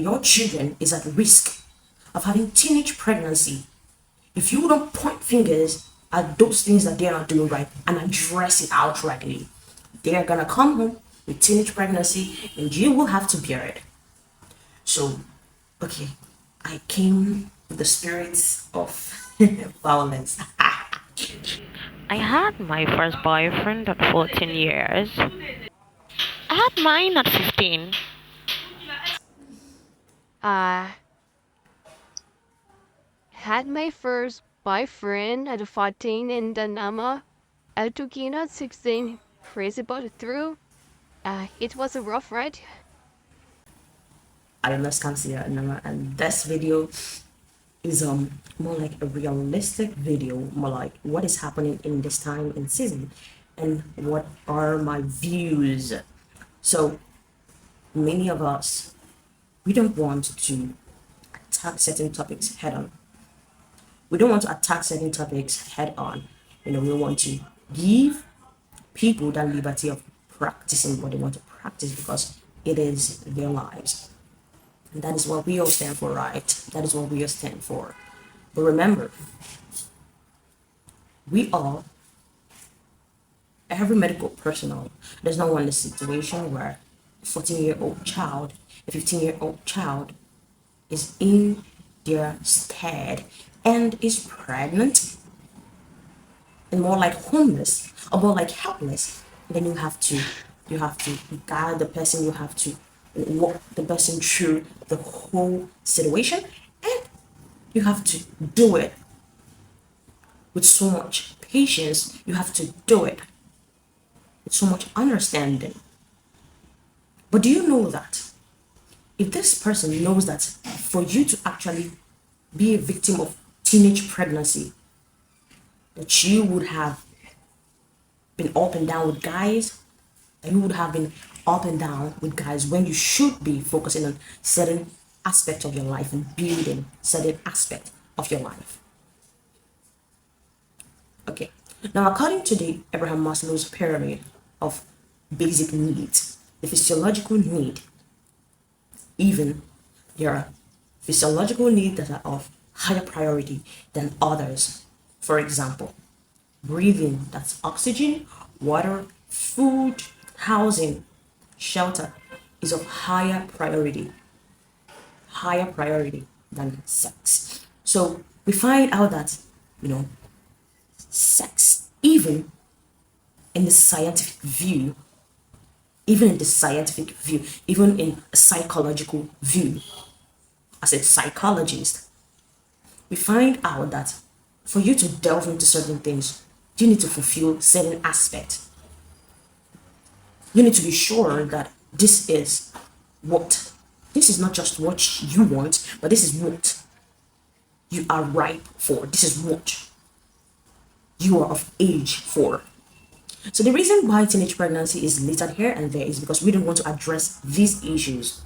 your children is at risk of having teenage pregnancy, if you don't point fingers at those things that they're not doing right and address it outrightly, they're gonna come home with teenage pregnancy and you will have to bear it. So, okay, I came with the spirits of violence. I had my first boyfriend at 14 years. I had mine at 15. Uh, had my first boyfriend at 14 in Nneoma. I took in at 16. Crazy but true. It was a rough ride. I am Kamsiyo Nneoma, and this video is more like a realistic video, more like what is happening in this time in season and what are my views. So many of us, we don't want to attack certain topics head on. We don't want to attack certain topics head on. We want to give people that liberty of practicing what they want to practice because it is their lives. And that is what we all stand for, right? That is what we all stand for. But remember, we all, every medical personnel, does not want a situation where a 14-year-old child, a 15-year-old child is in their stead and is pregnant and more like homeless or more like helpless. Then you have to guide the person, you have to walk the person through the whole situation, and you have to do it with so much patience. You have to do it with so much understanding. But do you know that if this person knows that for you to actually be a victim of teenage pregnancy, that you would have been up and down with guys, that you would have been up and down with guys when you should be focusing on certain aspect of your life and building certain aspect of your life. Okay. Now, according to the Abraham Maslow's pyramid of basic needs, the physiological need, even there are physiological needs that are of higher priority than others. For example, breathing, that's oxygen, water, food, housing, shelter, is of higher priority than sex. So we find out that, sex, in the scientific view, even in the scientific view, even in a psychological view, as a psychologist, we find out that for you to delve into certain things, you need to fulfill certain aspects. You need to be sure that this is not just what you want, but this is what you are ripe for. This is what you are of age for. So the reason why teenage pregnancy is littered here and there is because we don't want to address these issues.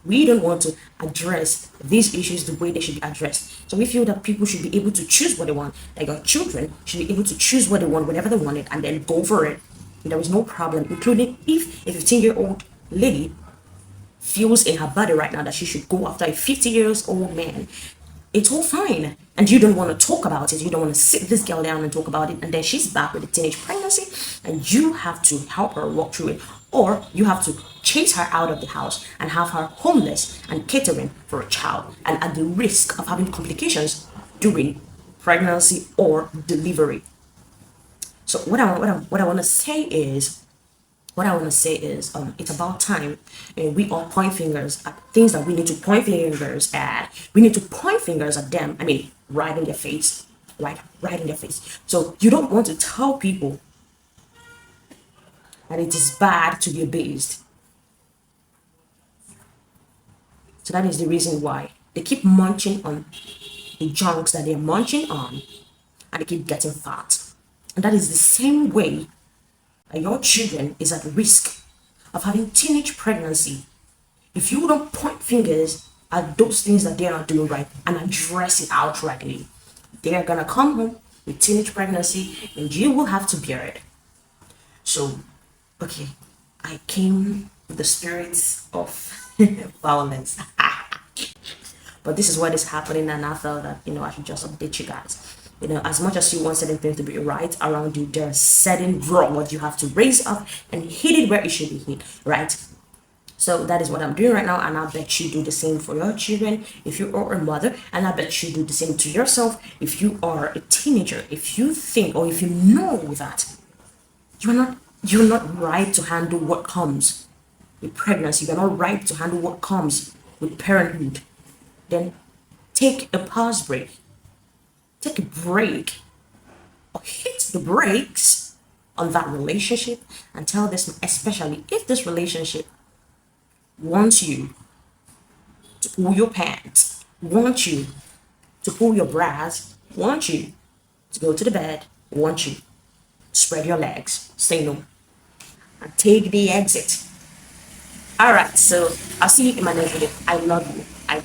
We don't want to address these issues the way they should be addressed. So we feel that people should be able to choose what they want. Like our children should be able to choose what they want whenever they want it and then go for it. And there is no problem, including if a 15-year-old lady feels in her body right now that she should go after a 50-year-old man. It's all fine. And you don't want to talk about it. You don't want to sit this girl down and talk about it. And then she's back with a teenage pregnancy and you have to help her walk through it. Or you have to chase her out of the house and have her homeless and catering for a child and at the risk of having complications during pregnancy or delivery. So what I want to say is it's about time we all point fingers at things that we need to point fingers at. We need to point fingers at them. I mean, right in their face, right in their face. So you don't want to tell people that it is bad to be abased. So that is the reason why they keep munching on the junks that they're munching on, and they keep getting fat. And that is the same way your children is at risk of having teenage pregnancy if you don't point fingers at those things that they're not doing right and address it outrightly. They're gonna come home with teenage pregnancy and you will have to bear it. So, okay, I came with the spirits of violence. But this is what is happening, and I felt that I should just update you guys. As much as you want certain things to be right around you, there are certain rods you have to raise up and hit it where it should be hit, right? So that is what I'm doing right now, and I bet you do the same for your children if you are a mother, and I bet you do the same to yourself if you are a teenager. If you think or if you know that you're not right to handle what comes with pregnancy, you're not right to handle what comes with parenthood, then take a pause break, take a break, or hit the brakes on that relationship and tell this, especially if this relationship wants you to pull your pants, wants you to pull your bras, wants you to go to the bed, wants you to spread your legs, say no, and take the exit. All right, so I'll see you in my next video. I love you. I